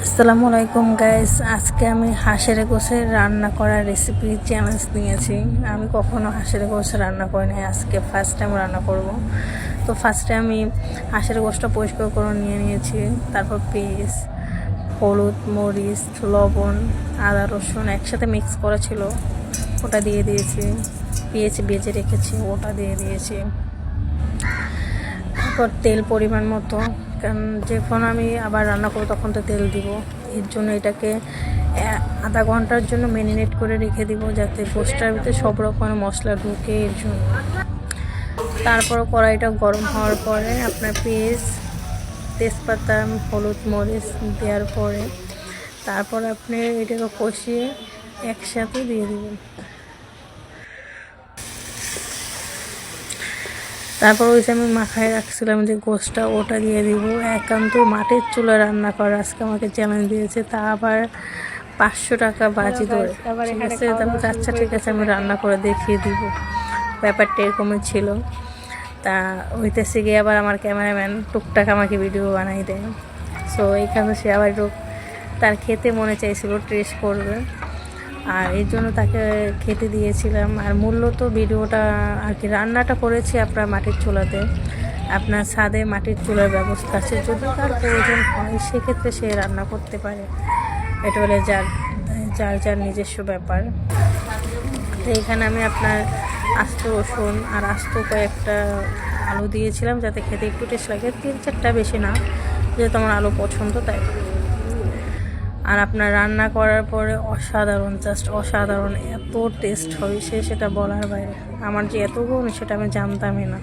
আসসালামু আলাইকুম গাইস, আজকে আমি হাঁসের গোশে রান্না করার রেসিপি চ্যালেঞ্জ নিয়েছি। আমি কখনো হাঁসের গোশে রান্না করিনি, আজকে ফার্স্ট টাইম রান্না করব। তো ফার্স্টে আমি হাঁসের গোশটা পরিষ্কার করে নিয়ে নিয়েছি। তারপর পেঁয়াজ, হলুদ, মরিচ, লবণ, আদা, রসুন একসাথে মিক্স করা ছিল, ওটা দিয়ে দিয়েছি। পেঁয়াজ ভেজে রেখেছি, ওটা দিয়ে দিয়েছি। তারপর তেল পরিমাণ মতো, কারণ যখন আমি আবার রান্না করবো তখন তো তেল দিব। এর জন্য এটাকে আধা ঘন্টার জন্য ম্যারিনেট করে রেখে দিব, যাতে গোশটার ভিতরে সব রকমের মশলা ঢুকে, এর জন্য। তারপর কড়াইটা গরম হওয়ার পরে আপনার পেঁয়াজ, তেজপাতা, হলুদ, মরিচ দেওয়ার পরে তারপর আপনি এটাকে কষিয়ে একসাথে দিয়ে দেবেন। তারপর ওই যে আমি মাখায় রাখছিলাম যে গোশটা, ওটা দিয়ে দিব। একান্ত মাটির চুলা রান্না করা আজকে আমাকে চ্যালেঞ্জ দিয়েছে, তা আবার 500 টাকা বাজি ধরে। ঠিক আছে, তারপর আচ্ছা ঠিক আছে আমি রান্না করে দেখিয়ে দিব। ব্যাপারটা এরকমই ছিল। তা হইতেছে গিয়ে আবার আমার ক্যামেরাম্যান টুকটাক আমাকে ভিডিও বানাই দেয়। সো এইখানে সে আবার তার খেতে মনে চাইছিল, টেস্ট করবে, আর এই জন্য তাকে খেতে দিয়েছিলাম। আর মূলত ভিডিওটা আর কি রান্নাটা করেছি আপনার মাটির চুলাতে। আপনার ছাদে মাটির চুলার ব্যবস্থা আছে, যদি তার প্রয়োজন হয় সেক্ষেত্রে সে রান্না করতে পারে। এটা হলে যার যার যার নিজস্ব ব্যাপার। তো এখানে আমি আপনার আস্ত রসুন আর আস্ত কয়েকটা আলু দিয়েছিলাম, যাতে খেতে একটু টেস্ট লাগে। 3-4টা, বেশি না, যেহেতু আমার আলু পছন্দ তাই। আর আপনার রান্না করার পরে অসাধারণ, জাস্ট অসাধারণ, এত টেস্ট হবে সেটা বলার বাইরে। আমার যে এত গুণ সেটা আমি জানতামই না।